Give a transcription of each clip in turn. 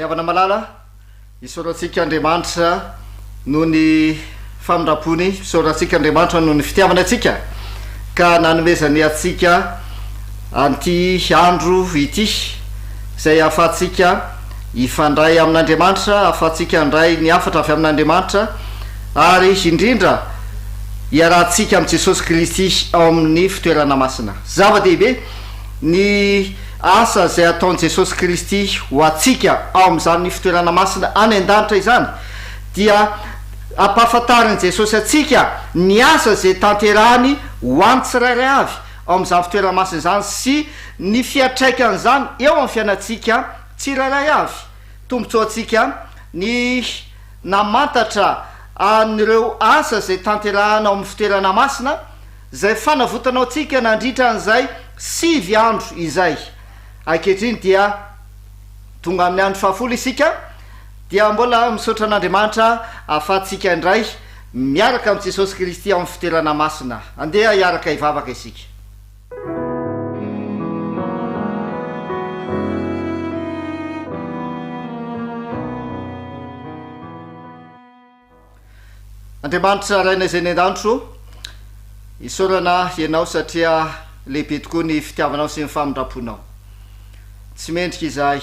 Riavana malala isaorantsika Andriamanitra noho ny famindrapony, isaorantsika Andriamanitra noho ny fitiavana atsika ka nanomezany atsika anty andro ity izay ahafahantsika ifandray amin'Andriamanitra, ahafahantsika andray ny afatra avy amin'Andriamanitra ary indrindra iarahantsika amin'ny Jesosy Kristy ao amin'ny fitoerana masina. Zava-dehibe ny asa izay ataon'i Jesosy Kristy ho atsika ao amin'izany fitoerana masina any an-danitra izany dia ampahafantariny Jesosy atsika ny asa izay tanterahany ho an'ny tsirairay avy ao amin'izany fitoerana masina izany sy ny fiatraikany izany eo amin'ny fiainantsika tsirairay avy. Tombontsoa atsika ny namantatra an'ireo asa izay tanterahana ao amin'ny fitoerana masina izay fanavotanao atsika nandritra an'izay 5 andro izay. Ankehitriny dia tonga amin'ny andro 10 isika dia mbola misaotra an'Andriamanitra ahafahantsika indray miaraka amin'i Jesosy Kristy ao amin'ny fitoerana masina. Andeha hiaraka hivavaka isika. Andriamanitra raina izay ny an-danitro, isaorana ianao satria lehibe tokoa ny fitiavanao sy ny famindraponao. Tsy mendrika izahay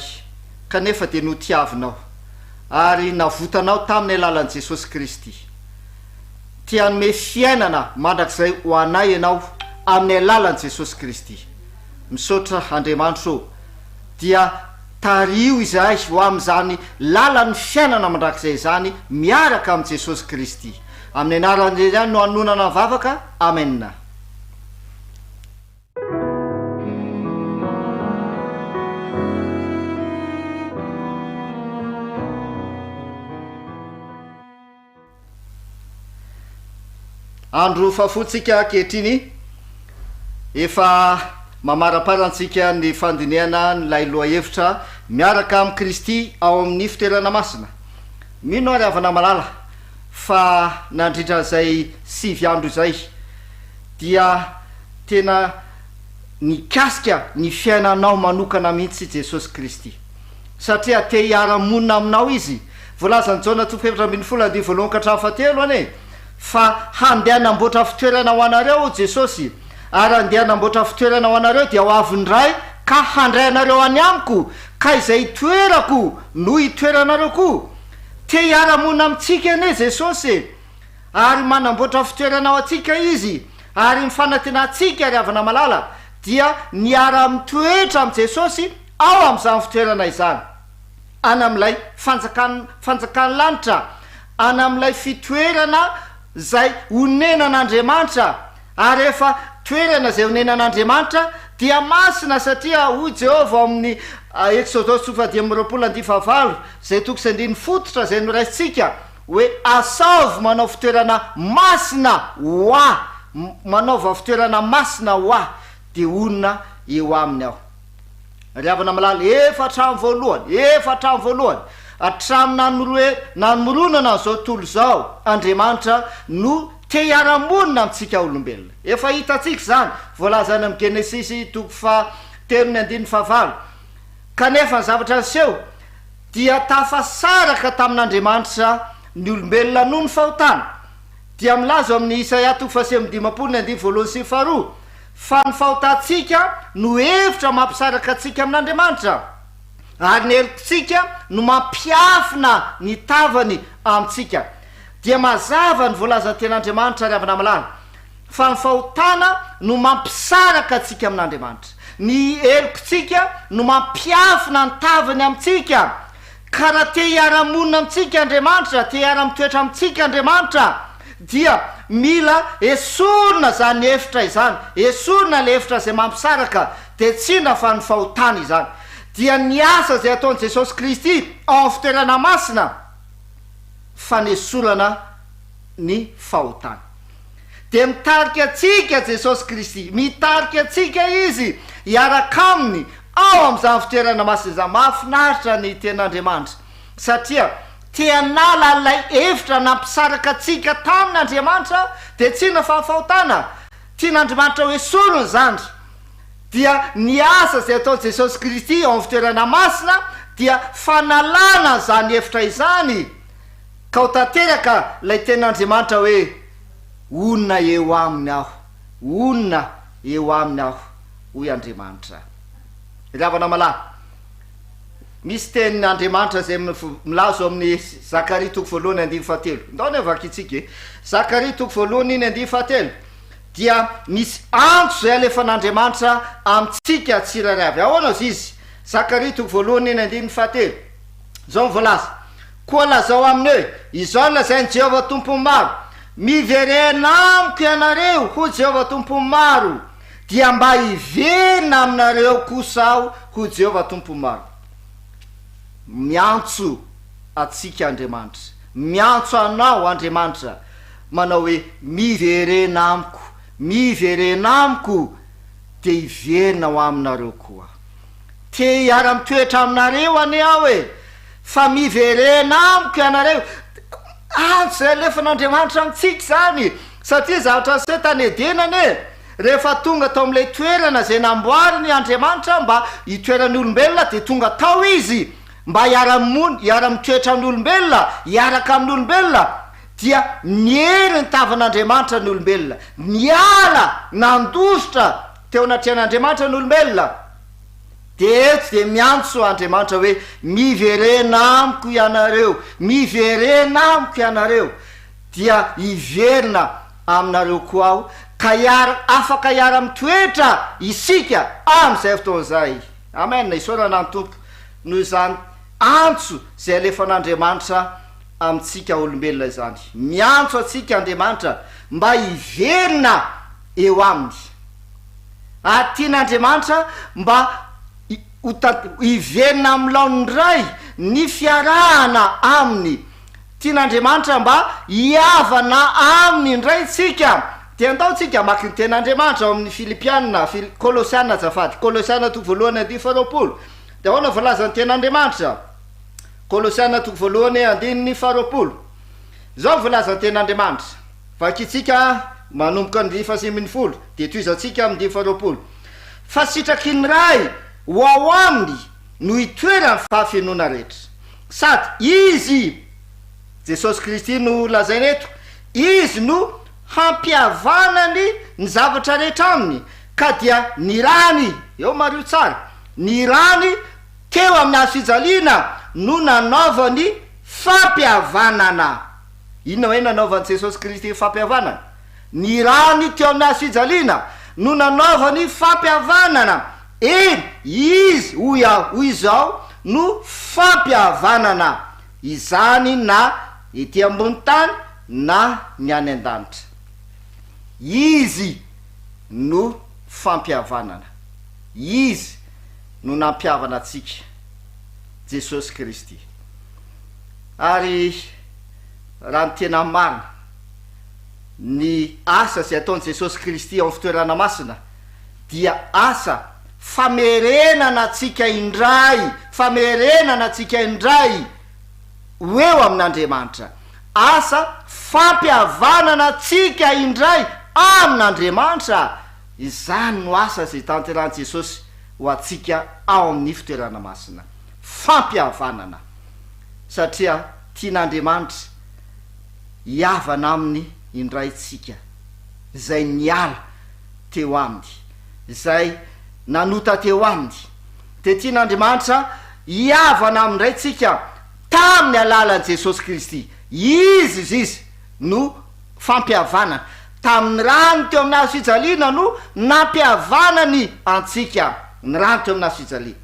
kanefa dia notiavinao ary navotanao tamin'ny alalan'i Jesosy Kristy. Tia hanome fiainana mandrakizay ho anay ianao amin'ny alalan'i Jesosy Kristy. Misaotra Andriamanitra dia tario izahay ho amin'izany lalan'ny fiainana mandrakizay izany miaraka amin'i Jesosy Kristy. Amin'ny anaran'izay no hanonana ny vavaka. Amen. Andro fahafotsika ankehitriny efa mamaraparantsika ny fandiniana nylay loha hevitra miaraka amin'i Kristy ao amin'ny fitoerana masina. Mino ary havana malala fa nandritra izay 5 andro izay dia tena nikasika ny fiainanao manokana mihitsy Jesosy Kristy satria te hiara-monina aminao izy. Voalazany Jaona 1:7 ane fa handeha namboatra fitoerana ho anareo Jesosy ary handeha namboatra fitoerana ho anareo dia ho avy indray ka handray anareo any amiko ka izay itoerako no itoeranareo koa. Te hiara-monina amintsika ane Jesosy ary manamboatra fitoerana ho atsika izy ary mifanantena atsika ary havana malala dia niara mitoetra amin'i Jesosy ao amin'izany fitoerana izany any amin'ilay fanjakany lanitra, any amin'ilay fitoerana zay onenan'Andriamanitra. Ary efa toerana izay onenan'Andriamanitra dia masina satria hoy Jehova amin'ny Exodus 20:20 zay toko sy 9 fototra zay noraisitsika hoe asaovy manao fitoerana masina hoa, manaova fitoerana masina hoa dia onona eo aminy aho. Riavana malala efa hatramin'ny voalohany hatramin'ny namoronana zao tolo zao Andriamanitra no te hiara-monina amintsika olombelona. Efa hitatsika zany voalazana amin'ny Genesisy 3:1-5. Kanefa ny zavatra aseho dia tafasaraka tamin'Andriamanitra ny olombelona noho ny fahotana. Dia milaza amin'ny Isaia 5:1-2 fa ny fahotantsika no hevitra mampisaraka atsika amin'Andriamanitra ary ny helotsika no mampiafina ny tavany amintsika. Dia mazava ny voalazany ten'Andriamanitra ary havana malala fa ny fahotana no mampisaraka atsika amin'Andriamanitra, ny helotsika no mampiafina ny tavany amintsika. Karaha te hiara-monina amintsika Andriamanitra, te hiara-mitoetra amintsika Andriamanitra dia mila esorina zany hevitra izany, esorina le hevitra izay mampisaraka dia tsina fa ny fahotana izany. Dia ny asa izay ataon'i Jesosy Kristy ao amin'ny fitoerana masina fanesorana ny fahotana. Dia mitarika atsika Jesosy Kristy, mitarika atsika izy hiaraka aminy ao amin'izany fitoerana masina izany. Mahafinaritra ny ten'Andriamanitra satria te hanala an'ilay hevitra nampisaraka atsika tamin'Andriamanitra dia tsina fa fahotana. Tian'Andriamanitra hoe esorina zany. Dia ny asa izay ataon'i Jesosy Kristy ao amin'ny fitoerana masina dia fanalana zany hevitra izany ka ho tanteraka lay ten'Andriamanitra hoe onona eo aminy aho, onona eo aminy aho, hoy Andriamanitra. Ravana malahy, misy tenin'Andriamanitra zay milazo amin'ny Zakaria 1:7. Ndao ny vakitsika Zakaria 1:7 dia misy antso zay alefan'Andriamanitra amitsika tsirairay. Ahoana izy? Zakaria 1:7 zao mivolaza: koa lazao aminy hoe izao lazainy Jehova tompony maro, miverena amiko ianareo ho Jehova tompony maro, dia mba hiverina aminareo kosa aho ho Jehova tompony maro. Miantso atsika Andriamanitra, miantso anao Andriamanitra, manao hoe miverena amiko, miverena amiko, de hiverina ho aminareo koa. Te hiara-mitoetra aminareo ane aho e, fa miverena amiko ianareo. Antso zay alefan'Andriamanitra amitsika zany, satria zavatra se tany edenane rehefa tonga tao am'ilay toerana zay namboariny Andriamanitra mba hitoeran'ny olombelona, de tonga tao izy mba hiara-mitoetra amin'olombelona, hiaraka amin'olombelona, dia niery ny tavan'Andriamanitra ny olombelona, niala nandositra teo anatrehan'Andriamanitra ny olombelona. De eto de miantso Andriamanitra hoe miverena amiko ianareo, miverena amiko ianareo, dia hiverina aminareo koa aho, ka afaka hiara-mitoetra isika am'izay fotoan'izay. Amen. Isaorana ny tompo noho izany antso zay alefan'Andriamanitra amitsika olombelona izany. Miantso atsika Andriamanitra mba hiverina eo aminy. Tian'Andriamanitra mba hiverina amin'ny laonindray ny fiarahana aminy. Tian'Andriamanitra mba hiavana aminy indray tsika. Dia andao tsika maky ny ten'Andriamanitra ao amin'ny Filipianina, Kolosiana zafady, Kolosiana 2:20. Dia ahoana voalaza ny ten'Andriamanitra? Kolosiana 2:20. Zao voalaza ny ten'Andriamanitra. Vakitsika manomboka ny 110 de toizantsika amin'ny 20. Fa sitraky ny ray ho ao aminy no hitoerany fahafenona rehetra, sady izy Jesosy Kristy no lazainy eto, izy no hampiavanany ny zavatra rehetra aminy, ka dia nirany, eo mario tsara, nirany teo amin'ny hazo fijaliana no nanaovany fampiavanana. Inona hoe nanaovany Jesosy Kristy fampiavanana? Nirany teo amin'ny hazo fijaliana no nanaovany fampiavanana. Izy hoy izao no fampiavanana, izany na ety ambony tany na ny any an-danitra. Izy no fampiavanana, izy no nampiavana atsika, Jesosy Kristy. Ary raha ny tena marina ny asa zay ataony Jesosy Kristy amin'ny fitoerana masina dia asa famerenana atsika indray, famerenana atsika indray eo amin'Andriamanitra, asa fampiavanana atsika indray amin'Andriamanitra. Izany no asa zay tanterahany Jesosy ho atsika ao amin'ny fitoerana masina, fampiavanana, satria tian'Andriamanitra hiavana aminy indray tsika zay niala teo aminy, zay nanota teo aminy. De tian'Andriamanitra hiavana amindray tsika tamin'ny alalan'i Jesosy Kristy. Izy no fampiavanana. Tamin'ny rano teo amin'ny hazo fijaliana no nampiavanany antsika, ny rano teo amin'ny hazo fijaliana.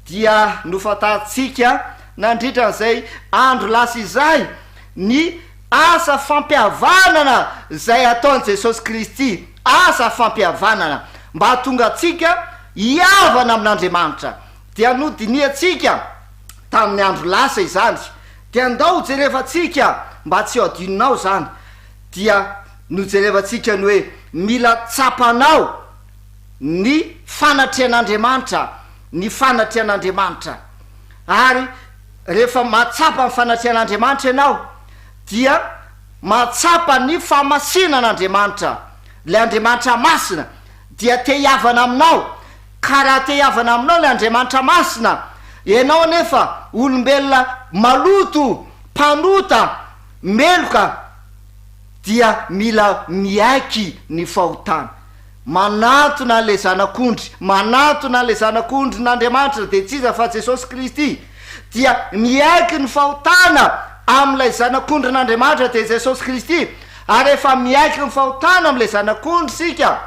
Dia nofantatsika nandritran'izay andro lasa izay ny asa fampiavanana zay ataon'i Jesosy Kristy, asa fampiavanana mba tonga atsika hiavana amin'Andriamanitra. Dia nodiniatsika tamin'ny andro lasa izany, dia andao jerevantsika mba tsy adinonao zany, dia nojerevantsika ny hoe mila tsapanao ny fanatrehan'Andriamanitra, ny fanatrehan'Andriamanitra. Ary rehefa matsapa ny fanatrehan'Andriamanitra ianao dia matsapa ny famasinan'Andriamanitra, le Andriamanitra masina dia te hiavana aminao. Ka raha te hiavana aminao le Andriamanitra masina, ianao nefa olombelona maloto mpanota meloka dia mila miaiky ny fahotana, manatona le zanak'ondry, manatona le zanak'ondry n'Andriamanitra de tsy iza fa Jesosy Kristy, dia miaiky ny fahotana am'ilay zanak'ondry n'Andriamanitra de Jesosy Kristy. Ary efa miaiky ny fahotana am'le zanak'ondry sika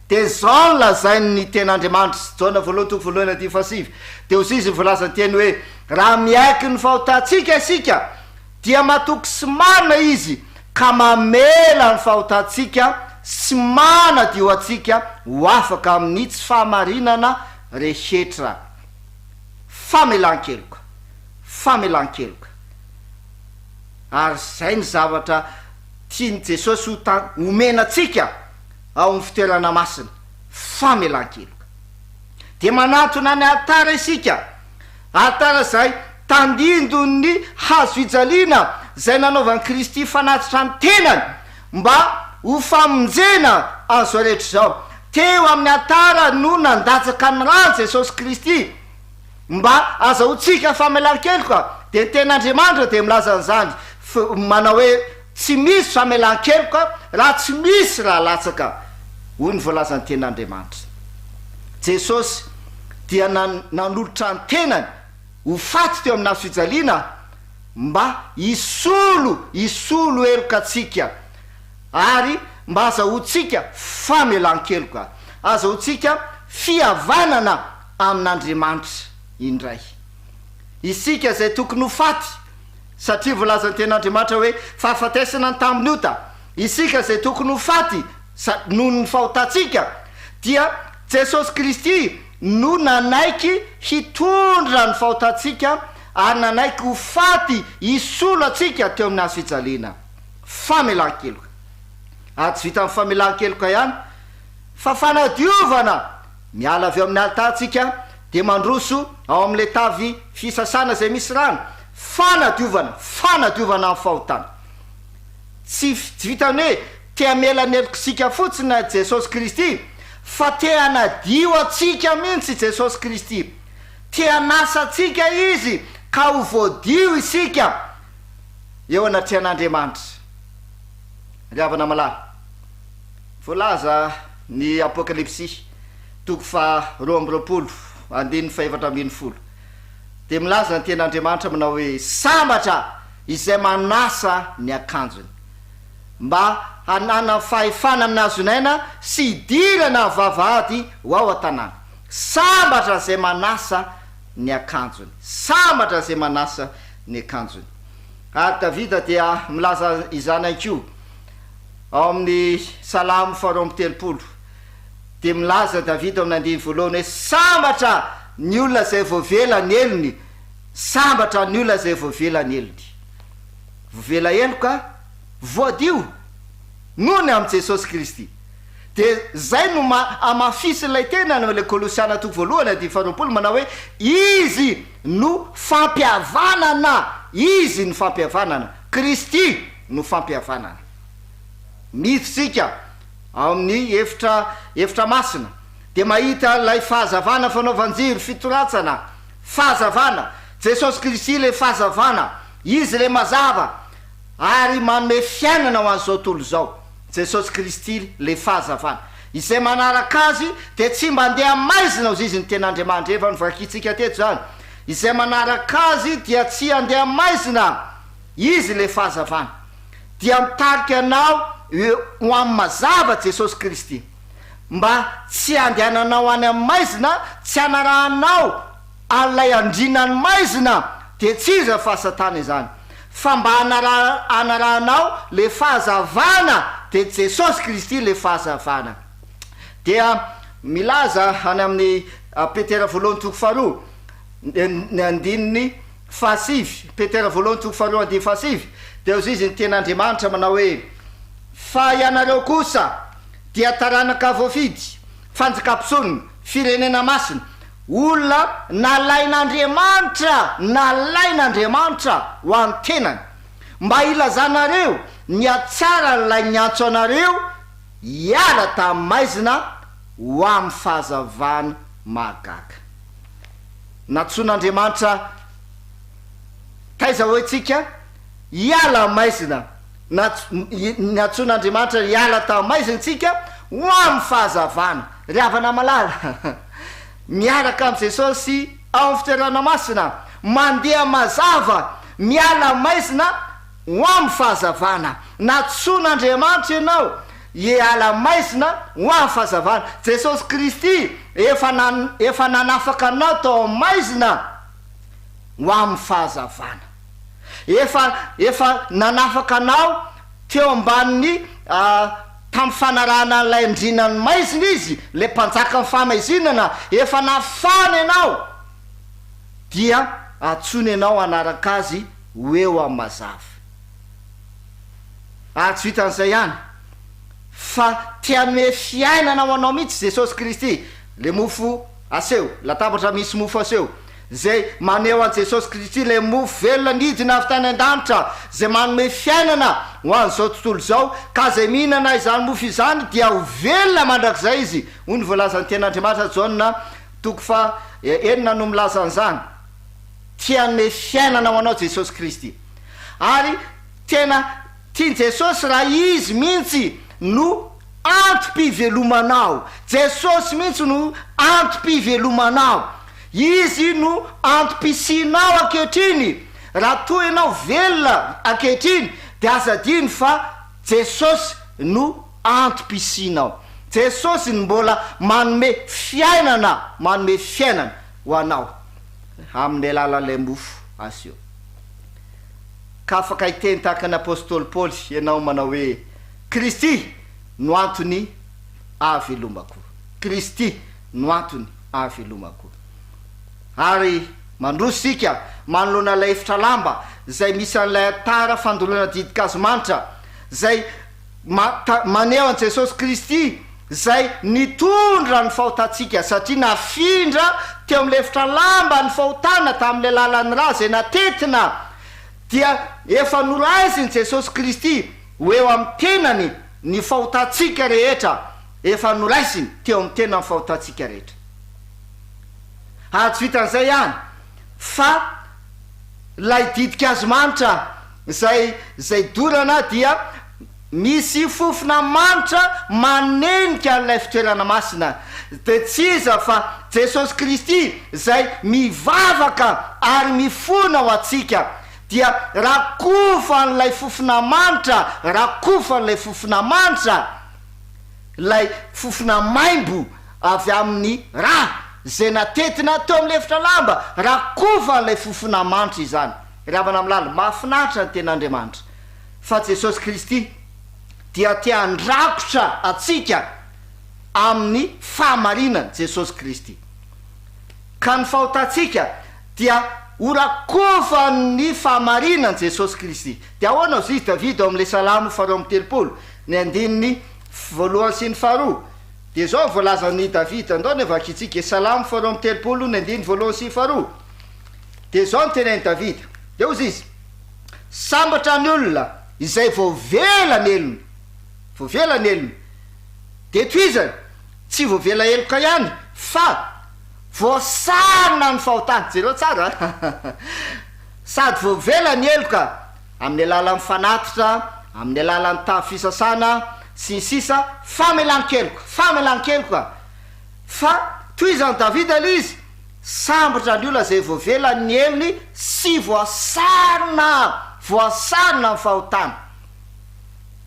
de zao ny lazainy ten'Andriamanitra Jaona 1:7 de ozy izy volazany teny hoe raha miaiky ny fahotantsika isika dia matoky sy marina izy ka mamela ny fahotantsika sy manadio atsika ho afaka amin'ny tsy fahamarinana rehetra. Famelan-keloka, famelan-keloka. Ary zay ny zavatra tiany Jesosy omenatsika ao amin'ny fitoerana masina, famelan-keloka. De manatona ny altara isika, altara zay tandindo ny hazo fijaliana zay nanaovan'i Kristy fanatitra ny tenany mba ho famonjena an'izao rehetra zao. Teo amin'ny altara no nandatsaka ny rano Jesosy Kristy mba azahotsika famelan-keloka. De ten'Andriamanitra de milaza an'izany manao hoe tsy misy famelan-keloka raha tsy misy raha latsaka. Hoy ny voalazany ten'Andriamanitra. Jesosy dia nanolotra ny tenany ho faty teo amin'ny hazo fijaliana mba isolo elokatsika ary mba azahotsika famelan-keloka, azahotsika fihavanana amin'Andriamanitra indray. Isika zay tokony ho faty satria volazany ten'Andriamanitra hoe fahafatesana ny tamin'ny ota, isika zay tokony ho faty noho ny fahotantsika dia Jesosy Kristy no nanaiky hitondra ny fahotantsika ary nanaiky ho faty isolo atsika teo amin'ny hazo fijaliana. Famelan-keloka. Ary tsy vita amin'ny famelan-keloka ihany fa fanadiovana, miala avy amin'ny altatsika de mandroso ao amin'le tavy fisasana zay misy rano. Fanadiovana amin'ny fahotana. Tsy vitany hoe tea mela nelokitsika fotsiny na Jesosy Kristy, fa tea hanadio atsika mihitsy Jesosy Kristy, tea nasa atsika izy ka ho voadio isika eo anatrehan'Andriamanitra. Riavana malala, voalaza ny Apokalipsy 2:20 de milaza ny ten'Andriamanitra manao hoe sambatra izay manasa ny akanjony mba hanana fahefana amin'azonaina sy hidirana vavahady ho ao an-tanàna. Sambatra zay manasa ny akanjony, sambatra zay manasa ny akanjony. Ary Davida dia milaza izany ko ao amin'ny Salamo 130 de milaza Davida amin'ny 9 hoe sambatra ny olona zay voavela ny elony, sambatra ny olona zay voavela ny elony. Voavela eloka, voadio noho ny amin'i Jesosy Kristy. De zay no amafisy ilay tena n'le Kolosiana 2:20 manao hoe izy no fampihavanana, izy no fampihavanana, Kristy no fampihavanana. Mitsika ao amin'ny efitra masina de mahita lay fahazavana fanaovanjiro fitoratsana, fahazavana Jesosy Kristy le fahazavana, izy le mazava ary manome fiainana ho an'izao tontolo zao. Jesosy Kristy le fahazavana izay manaraka azy de tsy mba andeha maizina ozy izy ny ten'Andriamanitra efa novakitsika teto zany. Izay manaraka azy dia tsy andeha maizina, izy le fahazavana dia mitarika anao ho amin'ny mazava Jesosy Kristy mba tsy andehananao any amin'ny maizina, tsy anarahanao an'ilay andrinany maizina de tsy iza fa Satana izany, fa mba anarahanao le fahazavana de Jesosy Kristy le fahazavana. Dia milaza any amin'ny Petera 2:2 ny andininy fahasivy, Petera 2:2 de ozy izy ny ten'Andriamanitra manao hoe fa ianareo kosa dia taranaka voafidy, fanjakapisonina, firenena masina, olona nalain'Andriamanitra ho an'ny tenany mba ilazanareo ny atsara n'ilay nyantso anareo hiala tamin'ny maizina ho amin'ny fahazavana mahagaga. natson'andriamanitra taiza hoetsika iala maizina natson'andriamanitra iala tamaizintsika ho amin'ny fahazavana ry havana malala miaraka am' jesosy ao amin'ny fitoerana masina mandeha mazava miala maizina ho amin'ny fahazavana natson'andriamanitra ianao iala maizina ho amin'ny fahazavana jesosy kristy efa nanafaka anao tao maizina ho amin'ny fahazavana efa nanafaka anao teo ambaniny tamin'ny fanarahana n'lay ndrinany maizina izy le mpanjaka ny famaizinana efa nafana ianao dia atsony ianao anaraka azy ho eo amin'ny mazava tsy vitan'izay ihany fa tianome fiainana ho anao mihitsy jesosy kristy le mofo aseho latabatra misy mofo aseho zay maneho an jesosy kristy le mofo velona nidina avy tany an-danitra zay manome fiainana ho an'izao tontolo zao ka zay mihinana izany mofo izany dia ho velona mandrakizay izy hoy ny voalazan'ny ten'andriamanitra Jaona toko fa enina no milaza an'izany tianome fiainana ho anao jesosy kristy ary tena tiany jesosy raha izy mihitsy no antom-pivelomanao jesosy mihitsy no antom-pivelomanao izy no antom-pisinao ankehitriny raha toa ianao velona ankehitriny de azadiny fa jesosy no antom-pisinao jesosy ny mbola manome fiainana ho anao amin'ny alalan'ilay mofo asio ka afaka hiteny tahaka ny apôstôly Paoly ianao manao hoe Kristy no antony ahavelomako Kristy no antony ahavelomako ary mandrosika manoloana ilay efitra lamba zay misy an'ilay atara fandolana didik'azomanitra zay maneho an jesosy kristy zay nitondra ny fahotatsika satria nafindra teo am'le efitra lamba ny fahotana tamin'le lalan'ny raha zay natetina dia efa noraiziny jesosy kristy ho eo amin'ny tenany ny fahotatsika rehetra efa noraisiny teo amin'ny tena ny fahotatsika rehetra tsy vitan'izay ihany fa lay didik'azomanitra zay dorana dia misy fofona manitra manenika an'ilay fitoerana masina de tsy iza fa jesosy kristy zay mivavaka ary mifona ho atsika dia rakofa n'lay fofona manitra lay fofona maimbo avy amin'ny raha zay natetina teo amin'ny efitra lamba rakofa n'lay fofona manitra izany ravana am'lala mahafinaritra ny ten'andriamanitra fa jesosy kristy dia tia andrakotra atsika amin'ny fahamarinany jesosy kristy ka ny fahotatsika dia horakofa ny fahamarinany jesosy kristy dia ahoana izy Davidy ao amin'le salamo 1:3 ny andininy voalohany sy ny faharoa de zao voalazan'ny Davidy andao ny vakitsika salamo 1:3 ny andininy voalohany sy ny faharoa de zao ny tenen'i Davidy de ozy izy sambatra ny olona izay voavela ny elony de toizany tsy voavela eloka ihany fa voasarina ny fahotana jereo tsara sady voavela ny eloka amin'ny alalan'ny fanatitra amin'ny alalan'ny tafisasana sy ny sisa famelan-keloka fa toizany Davidy ale izy sambatra ny olona zay voavela ny elony sy voasarina ny fahotana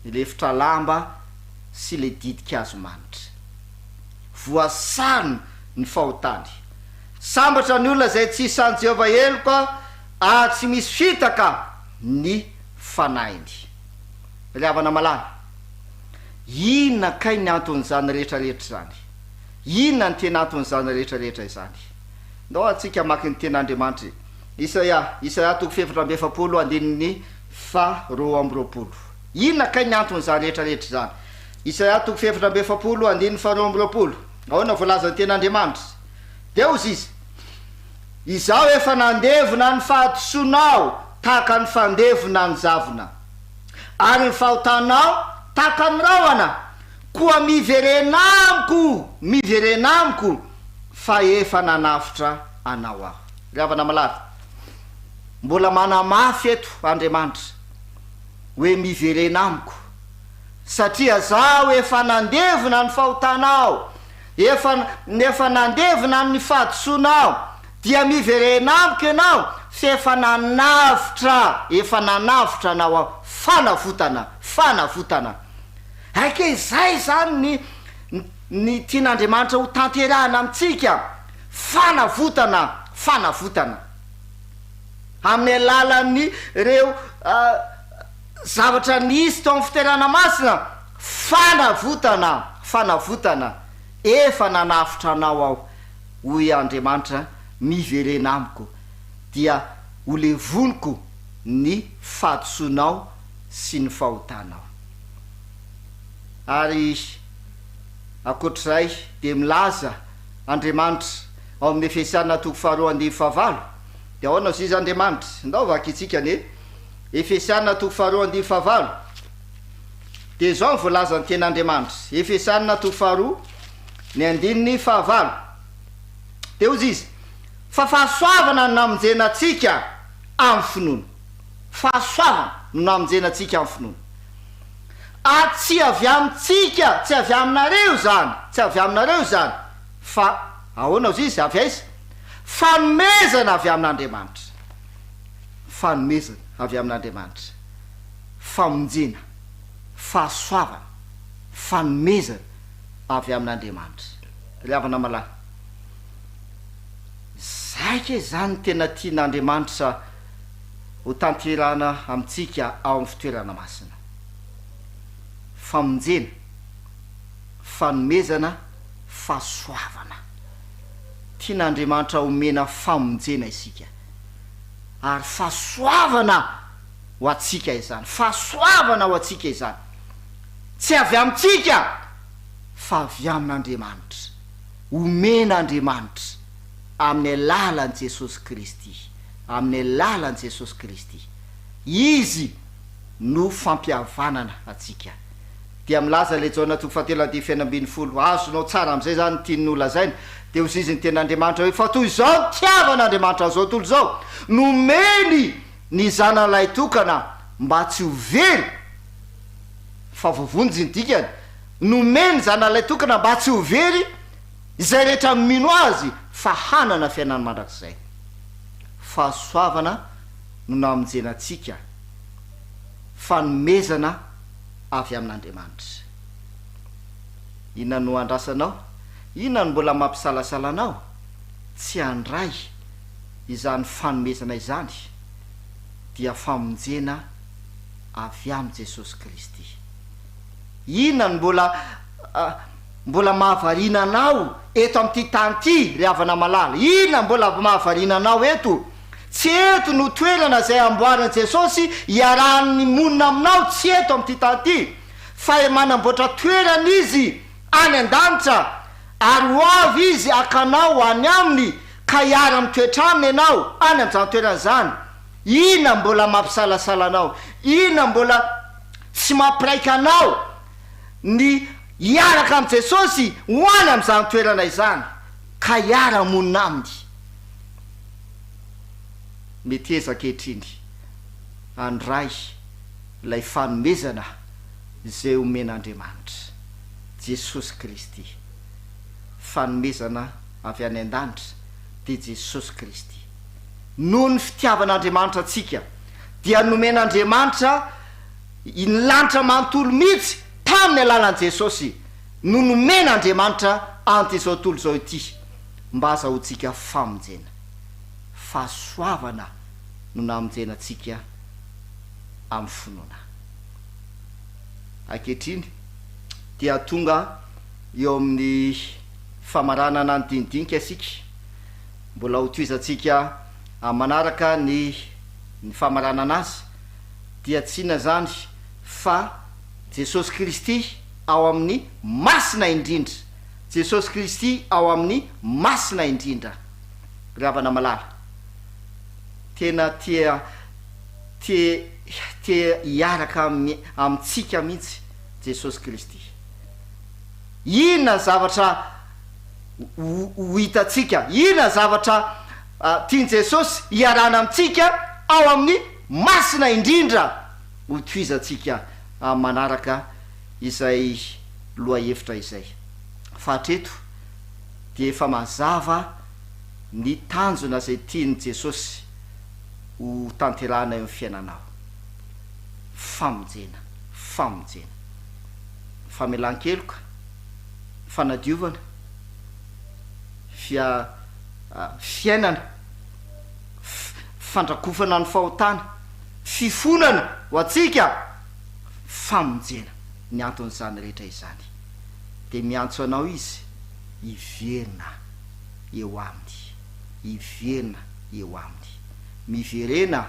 le efitra lamba sy le didik'azomanitra voasarina ny fahotany sambatra ny olona zay tsy isan'i Jehova eloka ary tsy misy fitaka ny fanainy le havana malala inona kay ny anton'izany rehetrarehetra zany inona ny tena anton'izany rehetrarehetra izany ndao atsika maky ny ten'andriamanitra Isaia 7:7 andininy 2:20 inona kay ny anton'izany rehetrarehetra zany Isaia 7:7 andininy 2:20 ahoana voalazan'ny ten'andriamanitra de ozy izy izaho efa nandevona ny fahadisoanao tahaka ny fandevona ny zavona ary ny fahotanao tahaka ny rahona koa miverenamiko fa efa nanafitra anao aho ry havana malala mbola manamafy eto Andriamanitra hoe miverena amiko satria zaho efa nandevina ny fahotanao efa nandevina ny fahadisoanao dia miverena amiko ianao fa efa nanavitra anao fanavotana aika izay zany ny tian'Andriamanitra ho tanterahana amintsika fanavotana amin'ny alalan'ny reo zavatra nisy tao amin'ny fiterana masina fanavotana efa nanavitra anao aho hoy Andriamanitra miverena amiko dia ho levoniko ny fahadisoanao sy ny fahotanao. Ary akoatr'izay de milaza Andriamanitra ao amin'ny Efesiana 2:7 de ahoana izy izy Andriamanitra ndao vakitsika ne Efesiana 2:7 de zao voalaza ny ten'Andriamanitra Efesiana 2:9 de ozy izy fa fahasoavana no namonjenatsika amin'ny finoana fahasoavana no namonjenatsika amin'ny finoana tsy avy amintsika tsy avy aminareo zany fa ahoana ozy izy avy aiza fanomezana avy amin'Andriamanitra famonjena fahasoavana fanomezana avy amin'Andriamanitra ry havana malala zaika zany tena tian'Andriamanitra ho tanterana amintsika ao amin'ny fitoerana masina famonjena fanomezana fahasoavana tian'Andriamanitra homena famonjena isika ary fahasoavana ho atsika izany tsy avy amintsika fa avy amin'Andriamanitra homena Andriamanitra amin'ny alalan'i Jesosy Kristy izy no fampihavanana atsika dia milaza le Jaona 2:7 azonao tsara am'izay zany tiany nolazaina de ozy izy ny ten'Andriamanitra hoe fa toy izao tiavan'Andriamanitra zao tontolo zao nomeny ny zanan'ilay tokana mba tsy ho very fa vovonjy ny dikany nomeny ny zanan'ilay tokana mba tsy ho very izay rehetra mino azy fa hanana fiainany mandrakizay fahasoavana no namonjenatsika fanomezana avy amin'Andriamanitra. Inona no andrasanao? Inona no mbola mampisalasala anao? Tsy andray izany fanomezana izany dia famonjena avy amin'ny Jesosy Kristy. Inona no mbola mahavariana anao eto amin'ity tany ity ry havana malala? Inona mbola mahavariana anao eto? Tsy eto no toerana izay amboarin'i Jesosy hiarahany monina aminao, tsy eto amin'ity tany ity, fa manamboatra toerana izy any an-danitra ary ho avy izy akanao any aminy ka hiara mitoetra aminy ianao any amin'izany toerana izany. Inona mbola mampisalasala anao? Inona mbola tsy mampiraika anao ny hiaraka amin'i Jesosy ho any amin'izany toerana izany ka hiara monina aminy? Mety ezakehitriny andray ilay fanomezana izay omen'Andriamanitra Jesosy Kristy, fanomezana avy any an-danitra de Jesosy Kristy. Noho ny fitiavan'Andriamanitra atsika dia nomen'Andriamanitra ny lanitra manontolo mihitsy tamin'ny alalan'i Jesosy, no nomen'Andriamanitra an'izao tontolo izao ity mba azahoantsika famonjena, fahasoavana no namonjenatsika amin'ny finoana. Ankehitriny dia tonga eo amin'ny famaranana ny dinidinika asika, mbola ho toizantsika manaraka ny famaranana azy dia tsina zany fa Jesosy Kristy ao amin'ny masina indrindra, Jesosy Kristy ao amin'ny masina indrindra. Ry havana malala, tena tia hiaraka amintsika mihitsy Jesosy Kristy. Inona zavatra ho hitatsika, inona zavatra tiany Jesosy hiarana amintsika ao amin'ny masina indrindra ho toizantsika manaraka izay loha hevitra izay. Fatreto de efa mazava ny tanjona zay tiany Jesosy ho tanterahana eo amin'ny fiainanao. Famonjena, famelan-keloka, fanadiovana, fiainana, fandrakofana ny fahotana, fifonana ho atsika, famonjena. Ny anton'izany rehetra izany de miantso anao izy hiverina eo aminy, miverena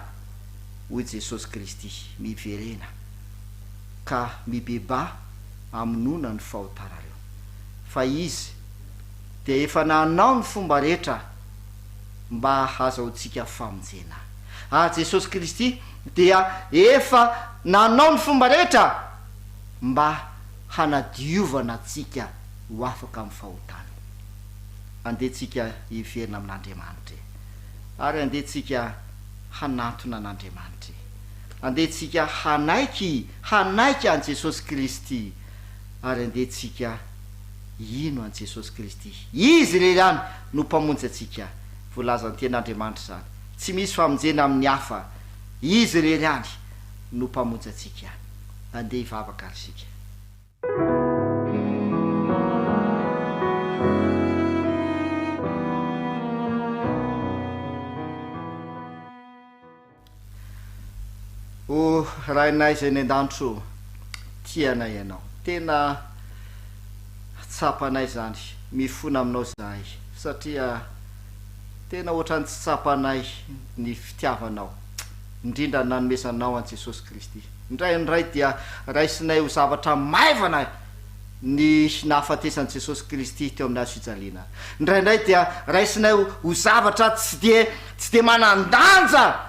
hoy Jesosy Kristy, miverena ka mibeba aminona ny fahotarareo. Fa izy de efa nanao ny fomba rehetra mba hazahoantsika famonjena. Jesosy Kristy dia efa nanao ny fomba rehetra mba hanadiovana atsika ho afaka amin'ny fahotana. Andehantsika hiverina amin'Andriamanitra, ary andehantsika hanatona an'Andriamanitra, andehantsika hanaiky an Jesosy Kristy, ary andehantsika ino an Jesosy Kristy. Izy rerany no mpamonjy atsika. Voalaza ny ten'Andriamanitra zany, tsy misy famonjena amin'ny hafa, izy rerany no mpamonjy atsika. Andeha hivavaka ary sika. O rainay zay ny an-danitro, tianay ianao, tena tsapanay zany, mifona aminao zahay, satria tena ohatrany tsy tsapanay ny fitiavanao, indrindra nanomesanao an Jesosy Kristy. Indray dia raisinay ho zavatra maivana ny nahafatesan'i Jesosy Kristy teo amin'ny hazo fijaliana. Indraindray dia raisinay ho zavatra tsy de manandanja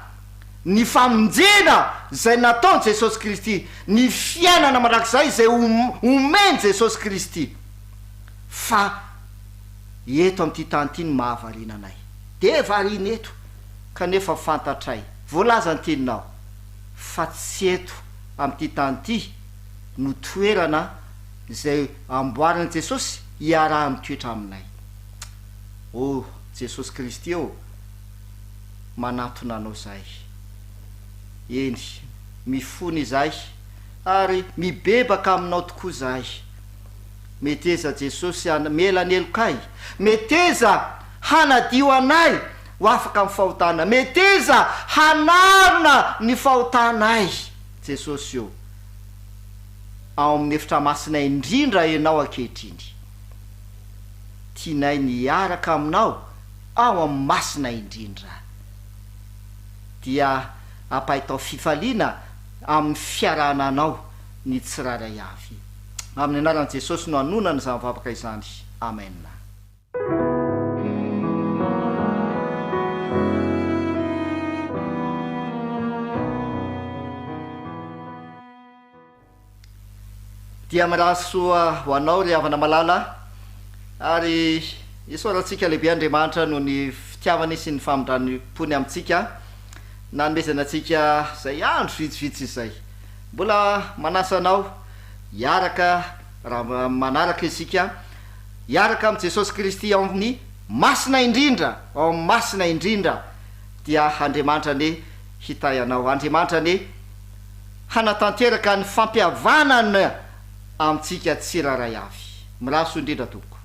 ny famonjena zay nataony Jesosy Kristy, ny fiainana manrak'izay zay omeny Jesosy Kristy. Fa eto amin'ity tany ity ny mahavariana anay, de variana eto kanefa fantatray, voalaza ny teninao fa tsy eto amin'ity tany ity no toerana zay amboariny Jesosy hiaraha mitoetra aminay. O Jesosy Kristy eo manatona anao zay, eny mifony izay ary mibebaka aminao tokoa zay. Meteza Jesosy melanelokay, meteza hanadio anay ho afaka amin'ny fahotana, meteza hanarona ny fahotanay. Jesosy eo ao amin'ny efitra masinay indrindra ianao ankehitriny, tianay niaraka aminao ao amin'ny masina indrindra, dia ampahitao fifaliana amin'ny fiarahana anao ny tsiraray avy. Amin'ny anaran'i Jesosy no hanonana izany vavaka izany. Amen. Dia mirasoa ho anao ry havana malala, ary isaorantsika lehibe Andriamanitra no ny fitiavany sy ny famindranipony amintsika, nanomezana antsika zay andro vitsivitsy izay. Mbola manasa anao hiaraka raha manaraka isika, hiaraka amin'ny Jesosy Kristy ao amin'ny masina indrindra, ao amin'ny masina indrindra, dia Andriamanitra ne hitay anao, Andriamanitra ne hanatanteraka ny fampihavanana amintsika tsiraray avy. Miraso indrindra tompoko.